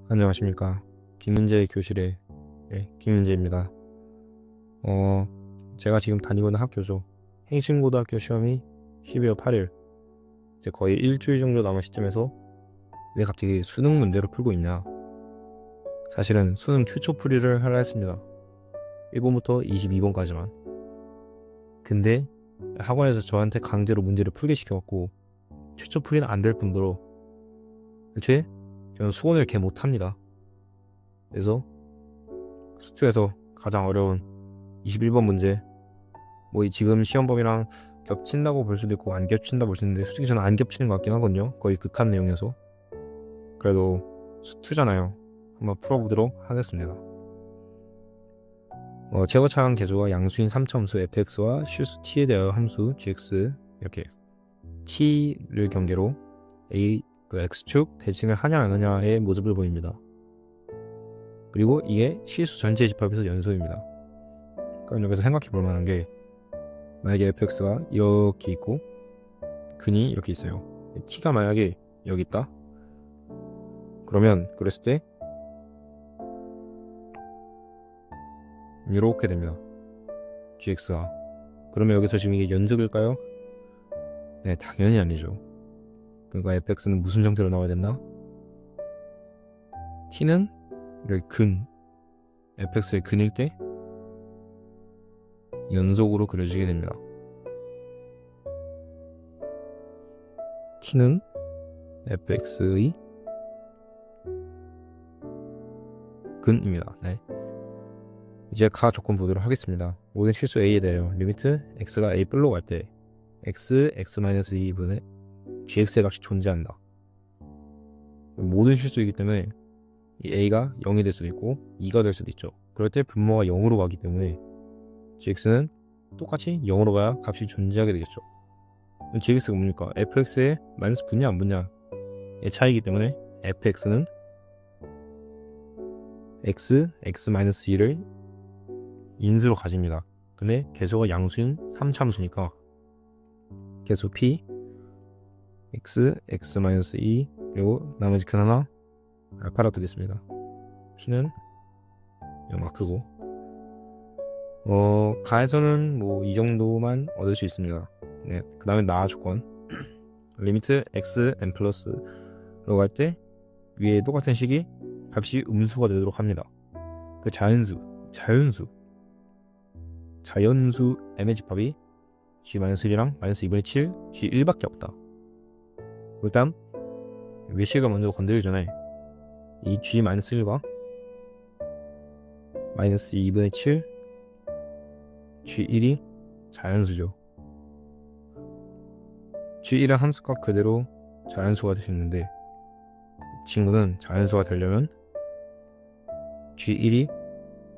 안녕하십니까. 김은재 교실의 김은재입니다. 제가 지금 다니고 있는 학교죠. 행신고등학교 시험이 12월 8일, 이제 거의 일주일 정도 남은 시점에서 왜 갑자기 수능 문제로 풀고 있냐. 사실은 수능 최초 풀이를 하려 했습니다. 1번부터 22번까지만. 근데 학원에서 저한테 강제로 문제를 풀게 시켜갖고 최초 풀이는 안 될 뿐더러 애초에 저는 수원을 개 못합니다. 그래서 수투에서 가장 어려운 21번 문제, 뭐 지금 시험범위랑 겹친다고 볼 수도 있고 안 겹친다 볼 수 있는데, 솔직히 저는 안 겹치는 것 같긴 하거든요. 거의 극한 내용이어서. 그래도 수투잖아요. 한번 풀어보도록 하겠습니다. 최고차항 개조와 양수인 3차함수 fx와 실수 t에 대하여 함수 gx, 이렇게 t를 경계로 a x축 대칭을 하냐 안 하냐의 모습을 보입니다. 그리고 이게 실수 전체 집합에서 연소입니다. 그럼 여기서 생각해 볼 만한 게, 만약에 fx가 이렇게 있고 근이 이렇게 있어요. t가 만약에 여기 있다, 그러면 그랬을 때 이렇게 됩니다. gx가. 그러면 여기서 지금 이게 연속일까요? 네, 당연히 아니죠. 그러니까 fx는 무슨 형태로 나와야 된다? t는 이렇게 근, fx의 근일 때 연속으로 그려지게 됩니다. t는 fx의 근입니다. 네. 이제 가 조건 보도록 하겠습니다. 모든 실수 a에 대하여 리미트 x가 a 뿔로 갈 때 x-2분의 gx의 값이 존재한다. 모든 실수이기 때문에 이 a가 0이 될 수도 있고 2가 될 수도 있죠. 그럴 때 분모가 0으로 가기 때문에 gx는 똑같이 0으로 가야 값이 존재하게 되겠죠. gx가 뭡니까? fx에 마이너스 붙냐 안 붙냐의 차이이기 때문에 fx는 x-2를 인수로 가집니다. 근데 개수가 양수인 3참수니까 개수 p x-2 그리고 나머지 큰 하나 알파라 두겠습니다. p는 0가 크고, 가에서는 뭐 이 정도만 얻을 수 있습니다. 네, 그 다음에 나아 조건 리미트 x n 플러스로 갈 때 위에 똑같은 식이 값이 음수가 되도록 합니다. 그 자연수 m의 집합이 g-1이랑 -2분의 7, g1밖에 없다. 일단 위식을 먼저 건드리기 전에 이 g-1과 -2분의 7, g1이 자연수죠. g1은 함수값 그대로 자연수가 될 수 있는데, 이 친구는 자연수가 되려면 g1이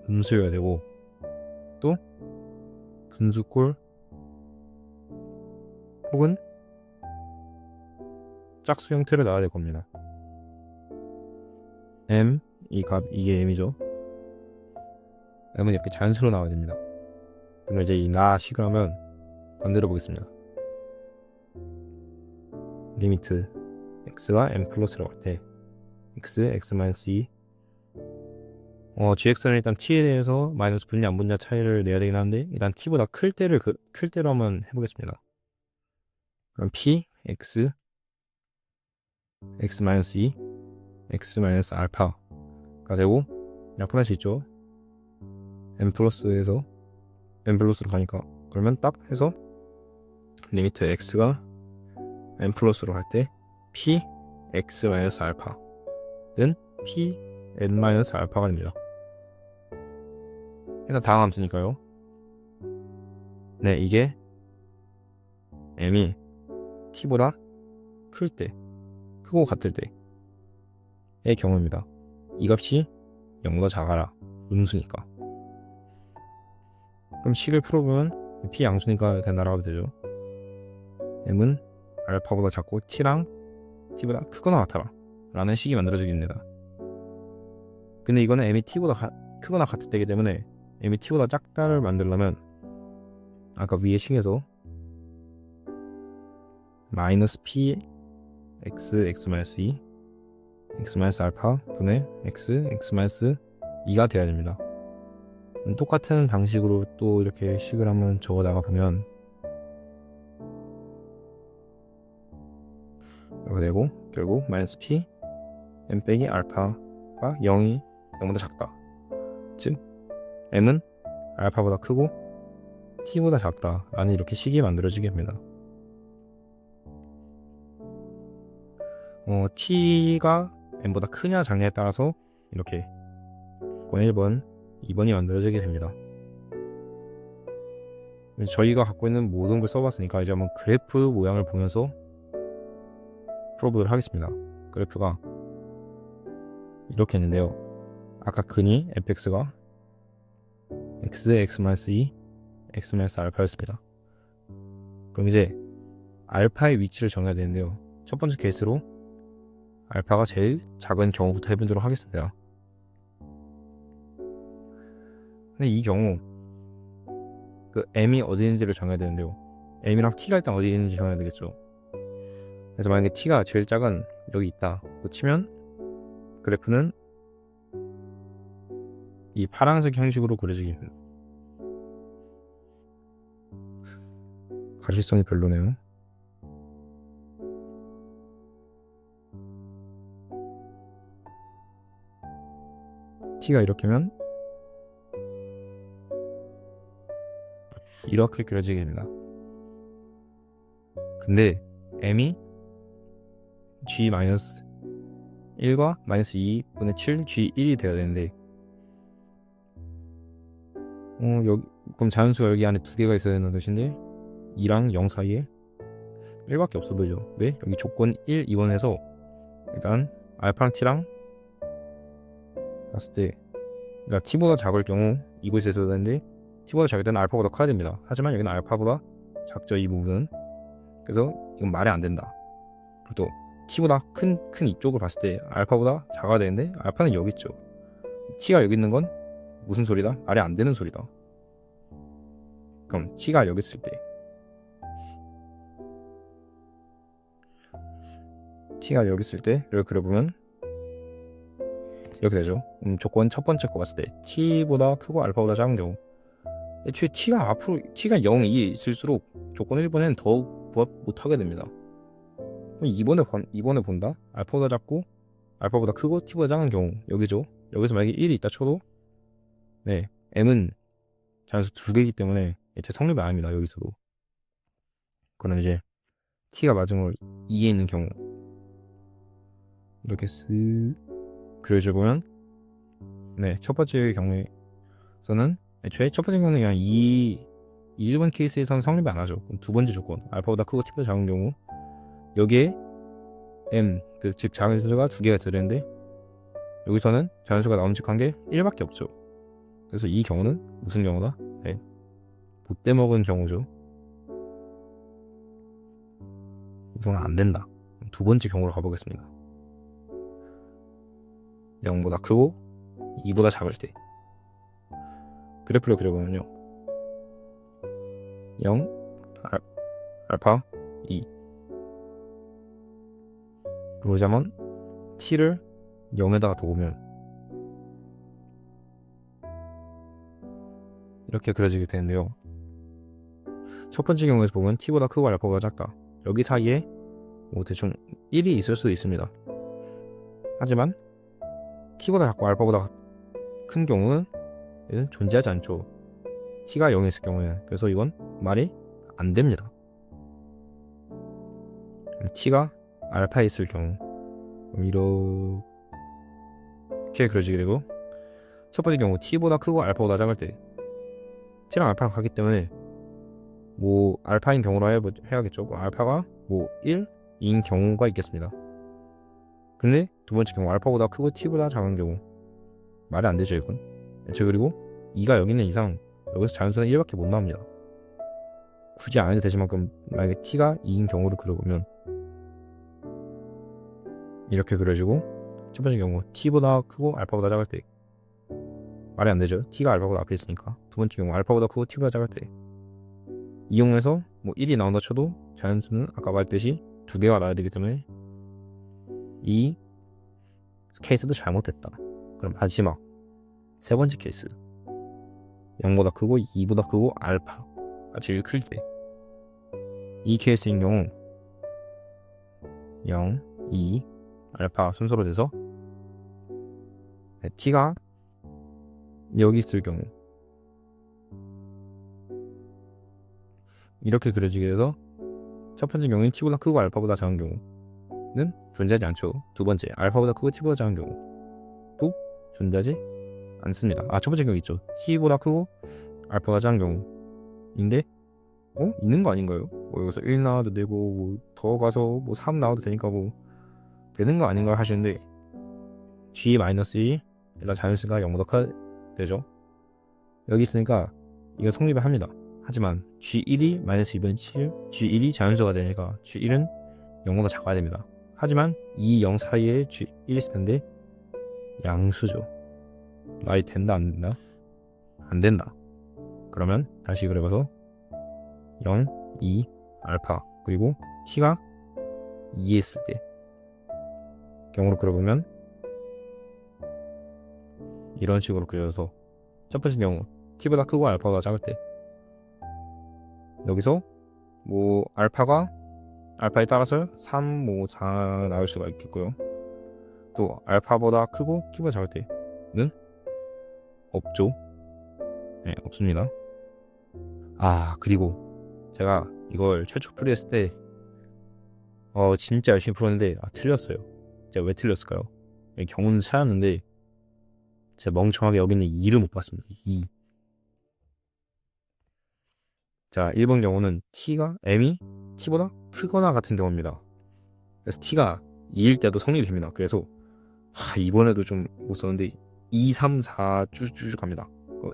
음수여야 되고 또 분수꼴 혹은 짝수 형태를 나와야 될 겁니다. m, 이 값, 이게 m이죠. m은 이렇게 자연수로 나와야 됩니다. 그럼 이제 이 나식을 하면 건드려 보겠습니다. 리미트 x가 m 플러스라고 할 때 x-2, gx는 일단 t에 대해서 마이너스 붙냐 안 붙냐 차이를 내야 되긴 하는데, 일단 t보다 클 때로 한번 해보겠습니다. 그럼 p x-2 x-알파가 되고, 약분할 수 있죠. m 플러스에서 m 플러스로 가니까. 그러면 딱 해서 리미트 x가 m 플러스로 갈 때 p x-알파는 p n-알파가 됩니다. 일단 다항 함수니까요. 네, 이게 m이 t보다 클 때, 크고 같을 때의 경우입니다. 이 값이 0보다 작아라, 음수니까. 그럼 식을 풀어보면 p 양수니까 그냥 날아가도 되죠. m은 알파보다 작고 t랑 t보다 크거나 같아라 라는 식이 만들어지겠습니다. 근데 이거는 m이 t보다 크거나 같을 때이기 때문에 m이 t보다 작다를 만들려면 아까 위에 식에서 마이너스 p x-2 x-알파 분의 x-2가 돼야 됩니다. 똑같은 방식으로 또 이렇게 식을 한번 적어 나가 보면 이렇게 되고, 결국 마이너스 p m 빼기 알파가 0보다 작다. 즉 m은 알파보다 크고 t보다 작다 라는 이렇게 식이 만들어지게 됩니다. t가 m보다 크냐 작냐에 따라서 이렇게 1번, 2번이 만들어지게 됩니다. 저희가 갖고 있는 모든 걸 써봤으니까 이제 한번 그래프 모양을 보면서 풀어보도록 하겠습니다. 그래프가 이렇게 있는데요. 아까 근이 fx가 x-2, x-알파였습니다. 그럼 이제 알파의 위치를 정해야 되는데요. 첫 번째 케이스로 알파가 제일 작은 경우부터 해보도록 하겠습니다. 근데 이 경우 그 m이 어디 있는지를 정해야 되는데요. m이랑 t가 일단 어디 있는지 정해야 되겠죠. 그래서 만약에 t가 제일 작은 여기 있다 치면 그래프는 이 파란색 형식으로 그려지게 됩니다. 가시성이 별로네요. t가 이렇게면 이렇게 그려지게 됩니다. 근데 m이 g-1과 -2분의 7 g1이 되어야 되는데 여기 그럼 자연수가 여기 안에 두 개가 있어야 되는 뜻인데 2랑 0 사이에 1밖에 없어 보이죠. 왜? 여기 조건 1, 2번에서 일단 알파랑 t랑 봤을 때 그러니까 t보다 작을 경우 이곳에 있어야 되는데 t보다 작을 때는 알파보다 커야 됩니다. 하지만 여기는 알파보다 작죠, 이 부분은. 그래서 이건 말이 안 된다. 그리고 또 t보다 큰 이쪽을 봤을 때 알파보다 작아야 되는데 알파는 여기 있죠. t가 여기 있는 건 무슨 소리다? 말이 안 되는 소리다. 그럼 t가 여기 있을 때 이렇게 그려보면 이렇게 되죠. 조건 첫 번째 거 봤을 때 t보다 크고 알파보다 작은 경우 애초에 t가 0이 있을수록 조건 1번에는 더욱 부합 못하게 됩니다. 그럼 2번에 본다? 알파보다 작고 알파보다 크고 t보다 작은 경우 여기죠. 여기서 만약에 1이 있다 쳐도 m은 자연수 2개이기 때문에 애초에 성립이 아닙니다. 여기서도. 그럼 이제 t가 마지막으로 2에 있는 경우 이렇게 쓱 그려져 보면 첫 번째 경우에서는 애초에 첫 번째 경우는 그냥 1번 케이스에서는 성립이 안 하죠. 그럼 두 번째 조건 알파보다 크고 t보다 작은 경우 여기에 m 즉 자연수가 2개가 있어야 되는데 여기서는 자연수가 나옴직한 게 1밖에 없죠. 그래서 이 경우는 무슨 경우다? 못돼 먹은 경우죠. 이거는 안 된다. 두 번째 경우로 가보겠습니다. 0보다 크고 2보다 작을 때 그래프를 그려보면요. 0, 알파, 2 그러자면 t를 0에다가 두면 이렇게 그려지게 되는데요. 첫 번째 경우에서 보면 t보다 크고 알파보다 작다. 여기 사이에 대충 1이 있을 수도 있습니다. 하지만 t보다 작고 알파보다 큰 경우는 존재하지 않죠. t가 0이 있을 경우에는. 그래서 이건 말이 안 됩니다. t가 알파에 있을 경우 이렇게 그려지게 되고 첫 번째 경우 t보다 크고 알파보다 작을 때 t랑 알파가 같기 때문에 알파인 경우로 해야겠죠. 알파가 1인 경우가 있겠습니다. 근데 두 번째 경우 알파보다 크고 t보다 작은 경우 말이 안 되죠, 이건. 그리고 2가 여기 있는 이상 여기서 자연수는 1밖에 못 나옵니다. 굳이 안 해도 되지만 그럼 만약에 t가 2인 경우를 그려보면 이렇게 그려지고 첫 번째 경우 t보다 크고 알파보다 작을 때 말이 안 되죠. t가 알파보다 앞에 있으니까. 두 번째 경우 알파보다 크고 t보다 작을 때 이 경우에서 1이 나온다 쳐도 자연수는 아까 말했듯이 2개가 나와야 되기 때문에 2 케이스도 잘못됐다. 그럼 마지막 세 번째 케이스 0보다 크고 2보다 크고 알파가 제일 클 때 이 케이스인 경우 0, 2, 알파 순서로 돼서 t가 여기 있을 경우 이렇게 그려지게 돼서 첫 번째 경우는 t보다 크고 알파보다 작은 경우는 존재하지 않죠. 두 번째 알파보다 크고 t보다 작은 경우도 존재하지 않습니다. 첫 번째 경우 있죠. t보다 크고 알파가 작은 경우인데 있는 거 아닌가요? 여기서 1 나와도 되고 더 가서 3 나와도 되니까 되는 거 아닌가 하시는데 G-1 일단 자연수가 0보다 커야 되죠. 여기 있으니까 이거 성립을 합니다. 하지만 G1이 -2분의 7 G1이 자연수가 되니까 G1은 0보다 작아야 됩니다. 하지만 이 0 사이에 G1이 있을 텐데 양수죠. 말이 된다 안 된다? 안 된다. 그러면 다시 그려봐서 0, 2, 알파 그리고 t가 2에 있을 때 경우로 그려보면 이런 식으로 그려서 첫 번째 경우 t보다 크고 알파가 작을 때 여기서 알파에 따라서 3, 4 나올 수가 있겠고요. 또 알파보다 크고 t보다 작을 때는 없죠. 네, 없습니다. 그리고 제가 이걸 최초 풀이했을 때 진짜 열심히 풀었는데 틀렸어요. 제가 왜 틀렸을까요? 경우는 찾았는데 제가 멍청하게 여기 있는 2를 못 봤습니다. 2. 자, 1번 경우는 m이 t보다 크거나 같은 경우입니다. 그래서 t가 2일 때도 성립이 됩니다. 그래서 이번에도 좀 못 썼는데 2, 3, 4 쭈쭈쭈 갑니다.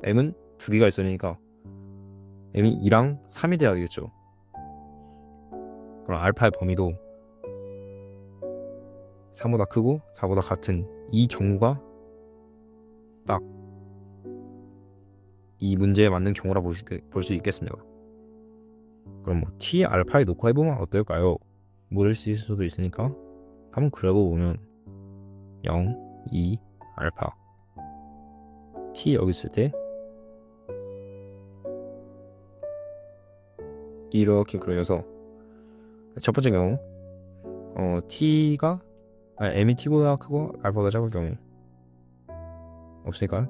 m은 두 개가 있으니까 m이 2랑 3이 돼야 되겠죠. 그럼 알파의 범위도 3보다 크고 4보다 같은 이 경우가 딱 이 문제에 맞는 경우라 볼 수 있겠습니다. 그럼 t 알파에 놓고 해보면 어떨까요? 모를 수 있을 수도 있으니까 한번 그려보면 0, 2, 알파 t 여기 있을 때 이렇게 그려서 첫 번째 경우 m이 t보다 크고 알파보다 작을 경우 없으니까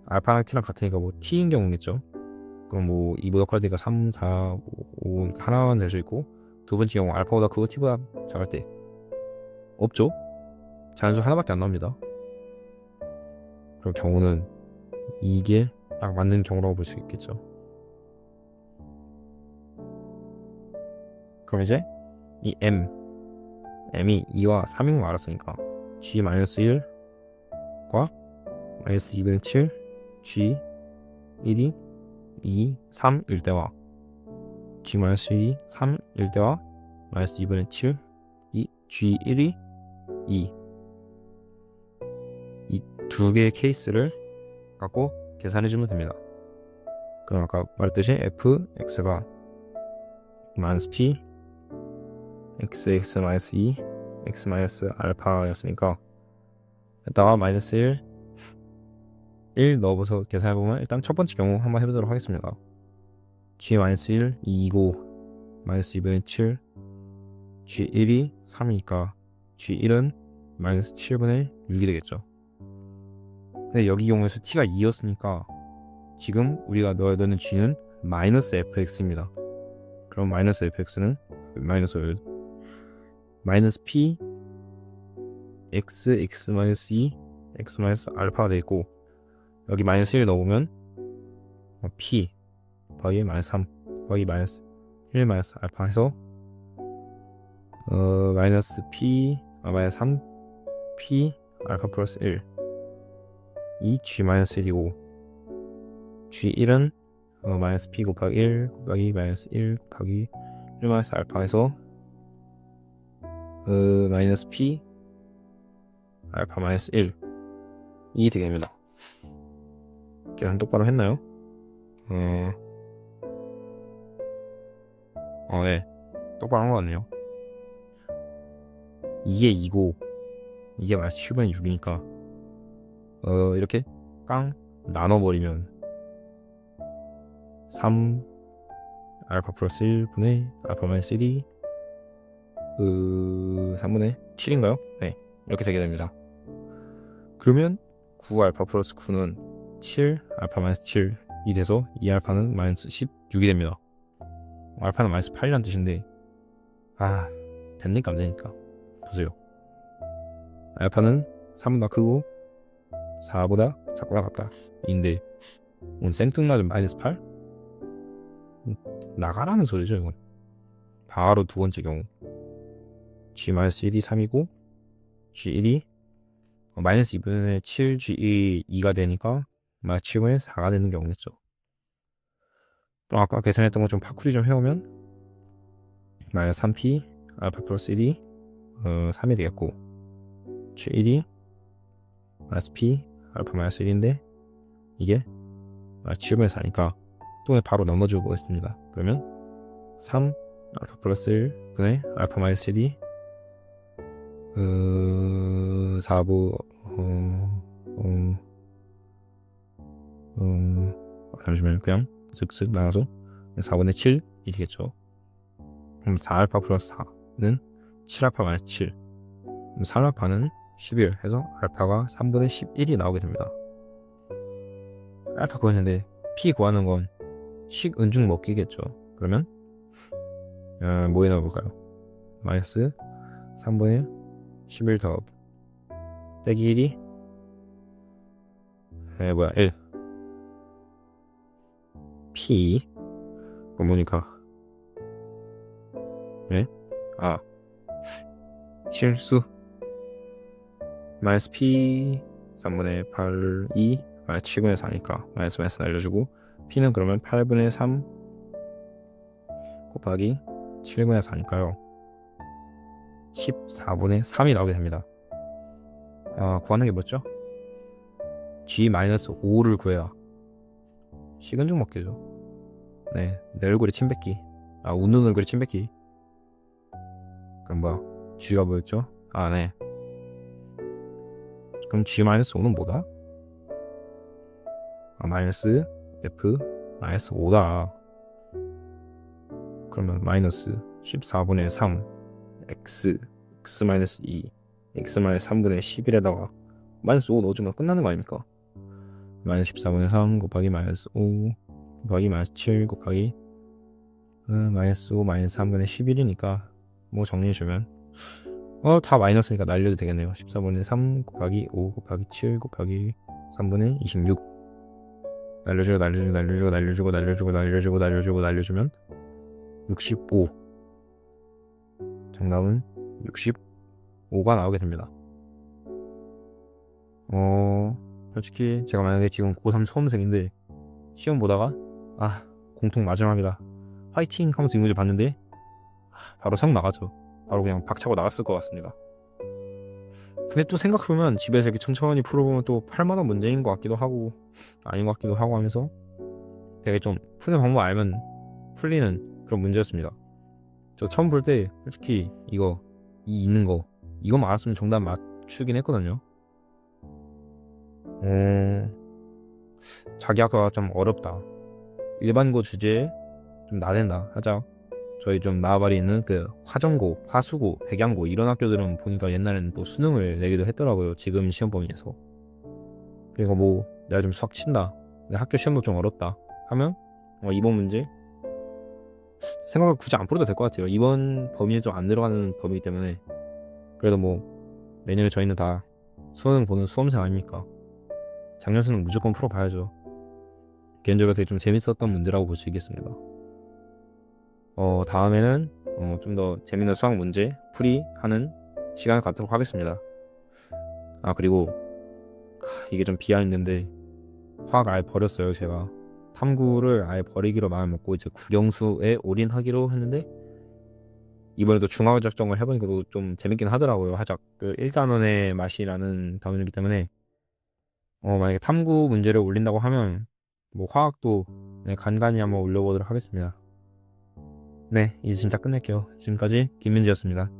알파랑 t랑 같으니까 t인 경우겠죠. 그럼 2보다 커야 되니까 3, 4, 5 하나만 될 수 있고 두 번째 경우 알파보다 크고 t보다 작을 때 없죠. 자연수 하나밖에 안 나옵니다. 그럼 경우는 이게 딱 맞는 경우라고 볼 수 있겠죠. 그럼 이제 이 m이 2와 3인 거 알았으니까 G-1과 -2분의 7 G1이 2, 3일 때와 G-1이 3일 때와 -2분의 7 이 G1이 2 이 두 개의 케이스를 갖고 계산해주면 됩니다. 그럼 아까 말했듯이 fx가 -p x-2 x-알파였으니까 에다가 -1 넣어서 계산해보면 일단 첫 번째 경우 한번 해보도록 하겠습니다. G-1 2이고 -2분의 7 G1이 3이니까 G1은 -7분의 6이 되겠죠. 근데 여기 경우에서 t가 2였으니까 지금 우리가 넣는 g는 -fx입니다. 그럼 -fx는 -p x, x-2 x-알파가 되겠고 여기 -1 넣어보면 p 더하기 -3 더하기 -1 알파 해서 -3p 알파 플러스 1 이 G-1이고 G1은 -p 곱하기 1 곱하기 -1 곱하기 1 알파 해서 -p 알파 -1 이 되게 됩니다. 계산 똑바로 했나요? 네 똑바로 한 것 같네요. 2에 2고 이게 마이너스 7분의 6이니까 이렇게 깡 나눠버리면 3 알파 플러스 1분의 알파 마이너스 1이 3분의 7인가요? 네, 이렇게 되게 됩니다. 그러면 9 알파 플러스 9는 7 알파 마이너스 7이 돼서 2 알파는 마이너스 16이 됩니다. 알파는 마이너스 8이란 뜻인데 됩니까 안 되니까 보세요. 알파는 3보다 크고 4보다 작거나 같다 인데 오늘 생뚱맞은 마이너스 8? 나가라는 소리죠 이건. 바로 두 번째 경우 G-1이 3이고 G1이 마이너스 2분의 7 G1이 2가 되니까 마이너스 7분의 4가 되는 경우겠죠. 그럼 아까 계산했던 거 좀 파쿠리 좀 해오면 마이너스 3P 알파 플러스 1이 3이 되겠고 G1이 마이너스 P 알파 마이너스 1인데 이게 마이너스 7분의 4니까 또 바로 넘어져 보겠습니다. 그러면 3 알파 플러스 1분의 알파 마이너스 1이 4보 잠시만요. 그냥 슥슥 나가서 4분의 7이 되겠죠. 그럼 4알파 플러스 4는 7알파 마이너스 7 3알파는 11 해서 알파가 3분의 11이 나오게 됩니다. 알파 구했는데 P 구하는 건 식 은중 먹기겠죠. 그러면 뭐에 넣어볼까요? 마이너스 3분의 11 더하기 빼기 1이 1 P 뭐니까 실수 마이너스 P 3분의 8 2 마이너스 7분의 4니까 마이너스 날려주고 P는 그러면 8분의 3 곱하기 7분의 4니까요 14분의 3이 나오게 됩니다. 구하는 게 뭐죠? G-5를 구해야 식은죽 먹기죠. 네, 내 얼굴에 침 뱉기. 웃는 얼굴에 침 뱉기. 그럼 뭐야? G가 뭐였죠? 네. 그럼 G-5는 뭐다? 마이너스 F 마이너스 5다. 그러면 마이너스 14분의 3 X 마이너스 2 X 마이너스 3분의 11에다가 마이너스 5 넣어주면 끝나는 거 아닙니까? 마이너스 14분의 3 곱하기 마이너스 5 곱하기 마이너스 7 곱하기 마이너스 5 마이너스 3분의 11이니까 뭐 정리해주면 다 마이너스니까 날려도 되겠네요. 14분의 3 곱하기 5 곱하기 7 곱하기 3분의 26 날려주면 65 정답은 65가 나오게 됩니다. 솔직히 제가 만약에 지금 고3 수험생인데 시험 보다가 공통 마지막이다 화이팅 하면서 이 문제 봤는데 바로 상 나가죠. 바로 그냥 박차고 나갔을 것 같습니다. 근데 또 생각해보면 집에서 이렇게 천천히 풀어보면 또 팔만한 문제인 것 같기도 하고 아닌 것 같기도 하고 하면서 되게 좀 푸는 방법 알면 풀리는 그런 문제였습니다. 저 처음 볼 때 솔직히 이거 있는 거 이거만 알았으면 정답 맞추긴 했거든요. 자기 학교가 좀 어렵다. 일반고 주제에 좀 나댄다 하자. 저희 좀 나와바리 있는 그 화정고, 화수고, 백양고 이런 학교들은 보니까 옛날에는 또 수능을 내기도 했더라고요. 지금 시험 범위에서. 그러니까 뭐 내가 좀 수학 친다. 내 학교 시험도 좀 어렵다 하면 이번 문제 생각을 굳이 안 풀어도 될 것 같아요. 이번 범위에 좀 안 들어가는 범위이기 때문에. 그래도 뭐 내년에 저희는 다 수능 보는 수험생 아닙니까? 작년 수능 무조건 풀어봐야죠. 개인적으로 되게 좀 재밌었던 문제라고 볼 수 있겠습니다. 다음에는 좀 더 재밌는 수학 문제 풀이하는 시간을 갖도록 하겠습니다. 그리고 이게 좀 비하인드인데 화학 아예 버렸어요. 제가 탐구를 아예 버리기로 마음먹고 이제 국영수에 올인하기로 했는데 이번에도 중화학 작정을 해보니까 좀 재밌긴 하더라고요. 화작 그 1단원의 맛이 나는 단원이기 때문에 만약에 탐구 문제를 올린다고 하면 뭐 화학도 간간히 한번 올려보도록 하겠습니다. 네, 이제 진짜 끝낼게요. 지금까지 김민지였습니다.